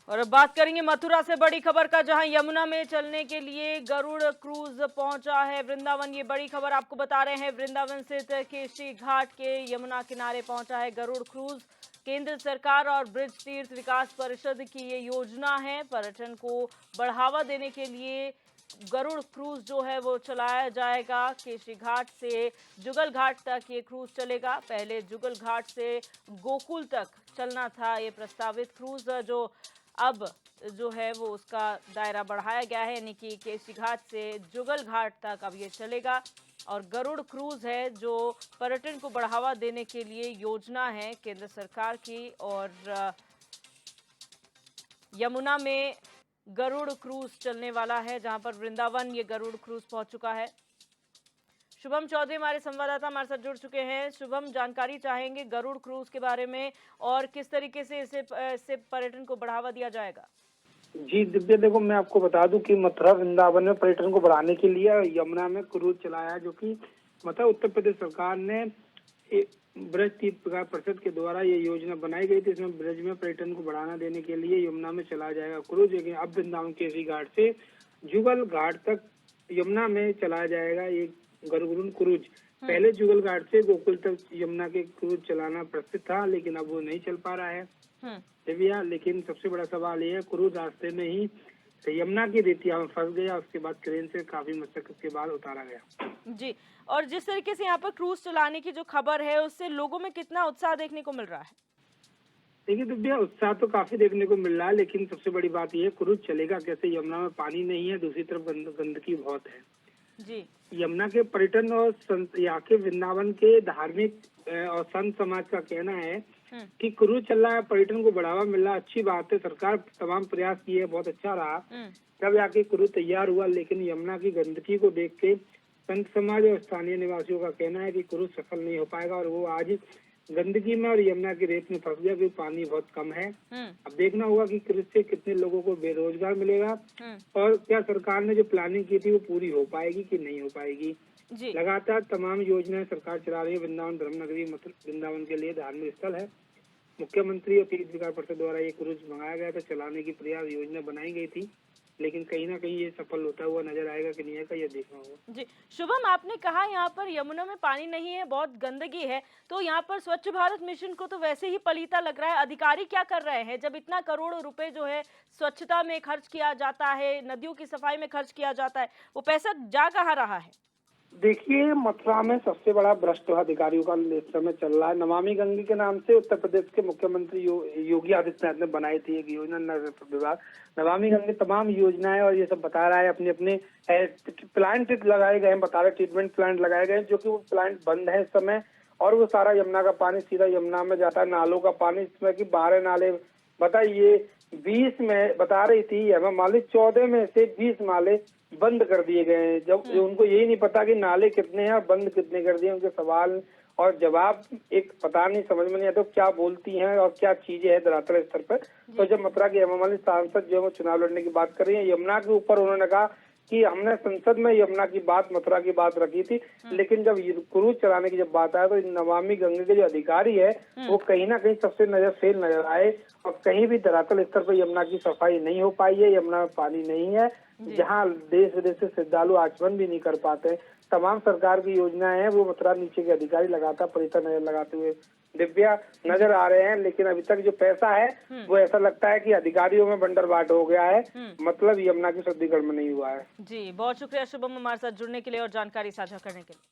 और अब बात करेंगे मथुरा से बड़ी खबर का, जहां यमुना में चलने के लिए गरुड़ क्रूज पहुंचा है वृंदावन। ये बड़ी खबर आपको बता रहे हैं, वृंदावन स्थित केशरी घाट के यमुना किनारे पहुंचा है गरुड़ क्रूज। केंद्र सरकार और ब्रिज तीर्थ विकास परिषद की ये योजना है। पर्यटन को बढ़ावा देने के लिए गरुड़ क्रूज जो है वो चलाया जाएगा। केशरी घाट से जुगल घाट तक ये क्रूज चलेगा। पहले जुगल घाट से गोकुल तक चलना था ये प्रस्तावित क्रूज, जो अब जो है वो उसका दायरा बढ़ाया गया है, यानी कि केशरी घाट से जुगल घाट तक अब ये चलेगा। और गरुड़ क्रूज है जो पर्यटन को बढ़ावा देने के लिए योजना है केंद्र सरकार की। और यमुना में गरुड़ क्रूज चलने वाला है, जहां पर वृंदावन ये गरुड़ क्रूज पहुंच चुका है। शुभम चौधरी हमारे संवाददाता हमारे साथ जुड़ चुके हैं। शुभम, जानकारी चाहेंगे गरुड़ क्रूज के बारे में और किस तरीके से इससे पर्यटन को बढ़ावा दिया जाएगा। जी दिव्या, देखो मैं आपको बता दूं कि मथुरा वृंदावन में पर्यटन को बढ़ाने के लिए यमुना में क्रूज चलाया है, जो कि मतलब उत्तर प्रदेश सरकार ने ब्रज तीर्थ विकास परिषद के द्वारा ये योजना बनाई गई थी। इसमें ब्रज में पर्यटन को बढ़ावा देने के लिए यमुना में चलाया जाएगा क्रूज। लेकिन अब वृंदावन केसरी घाट से जुगल घाट तक यमुना में चलाया जाएगा ये गरुड़ क्रूज। पहले जुगल घाट से गोकुल तक यमुना के क्रूज चलाना प्रसिद्ध था, लेकिन अब वो नहीं चल पा रहा है दिव्या। लेकिन सबसे बड़ा सवाल ये है, क्रूज रास्ते में ही यमुना की रेतिया में फंस गया। उसके बाद क्रेन से काफी मशक्कत के बाद उतारा गया। जी, और जिस तरीके से यहाँ पर क्रूज चलाने की जो खबर है, उससे लोगों में कितना उत्साह देखने को मिल रहा है? देखिए दिव्या, उत्साह तो काफी देखने को मिल रहा है, लेकिन सबसे बड़ी बात यह है क्रूज चलेगा कैसे। यमुना में पानी नहीं है, दूसरी तरफ गंदगी बहुत है जी। यमुना के पर्यटन और यहाँ के वृंदावन के धार्मिक और संत समाज का कहना है कि क्रूज चल रहा है, पर्यटन को बढ़ावा मिल रहा है, अच्छी बात है। सरकार तमाम प्रयास किए, बहुत अच्छा रहा तब जाके क्रूज तैयार हुआ। लेकिन यमुना की गंदगी को देख के संत समाज और स्थानीय निवासियों का कहना है कि क्रूज सफल नहीं हो पाएगा, और वो आज गंदगी में और यमुना की रेत में फंस गया क्योंकि पानी बहुत कम है। अब देखना होगा कि क्रूज से कितने लोगों को बेरोजगार मिलेगा और क्या सरकार ने जो प्लानिंग की थी वो पूरी हो पाएगी कि नहीं हो पाएगी। लगातार तमाम योजनाएं सरकार चला रही है। वृंदावन धर्मनगरी वृंदावन के लिए धार्मिक स्थल है। मुख्यमंत्री और तीर्थ विकास परिषद द्वारा ये क्रूज मंगाया गया था, चलाने की प्रयास योजना बनाई गई थी, लेकिन कहीं ना कहीं ये सफल होता हुआ नजर आएगा कि नहीं आएगा, ये देखना होगा। जी शुभम, आपने कहा यहाँ पर यमुना में पानी नहीं है, बहुत गंदगी है, तो यहाँ पर स्वच्छ भारत मिशन को तो वैसे ही पलीता लग रहा है। अधिकारी क्या कर रहे हैं जब इतना करोड़ों रुपए जो है स्वच्छता में खर्च किया जाता है, नदियों की सफाई में खर्च किया जाता है, वो पैसा जा कहाँ रहा है? देखिए, मथुरा में सबसे बड़ा भ्रष्ट अधिकारियों का इस समय चल रहा है। नमामि गंगे के नाम से उत्तर प्रदेश के मुख्यमंत्री योगी आदित्यनाथ ने बनाई थी एक योजना, नगर विभाग नमामि गंगे तमाम योजनाएं और ये सब बता रहा है। अपने अपने प्लांट लगाए गए हैं, बता रहे ट्रीटमेंट प्लांट लगाए गए हैं, जो कि वो प्लांट बंद है इस समय। और वो सारा यमुना का पानी सीधा यमुना में जाता है, नालों का पानी, इसमें की 12 नाले बताइए 20 में बता रही थी हेमा मालिनी, 14 में से 20 नाले बंद कर दिए गए हैं। जब उनको यही नहीं पता कि नाले कितने हैं और बंद कितने कर दिए। उनके सवाल और जवाब एक पता नहीं, समझ में नहीं आता क्या बोलती हैं और क्या चीजें हैं धरातल स्तर पर। तो जब मथुरा की हेमा मालिनी सांसद जो है चुनाव लड़ने की बात कर रही है यमुना के ऊपर, उन्होंने कहा कि हमने संसद में यमुना की बात, मथुरा की बात रखी थी, लेकिन जब क्रूज चलाने की जब बात आया तो नमामि गंगे के जो अधिकारी है वो कहीं ना कहीं सबसे फेल नजर आए। और कहीं भी धरातल स्तर पर यमुना की सफाई नहीं हो पाई है। यमुना में पानी नहीं है, जहाँ देश विदेश से श्रद्धालु आचमन भी नहीं कर पाते। तमाम सरकार की योजनाएं हैं, वो मथुरा नीचे के अधिकारी लगातार परिसर नजर लगाते हुए दिव्या नजर आ रहे हैं। लेकिन अभी तक जो पैसा है वो ऐसा लगता है कि अधिकारियों में बंदरबाट हो गया है, मतलब यमुना की शुद्धिकरण में नहीं हुआ है। जी बहुत शुक्रिया शुभम, हमारे साथ जुड़ने के लिए और जानकारी साझा करने के लिए।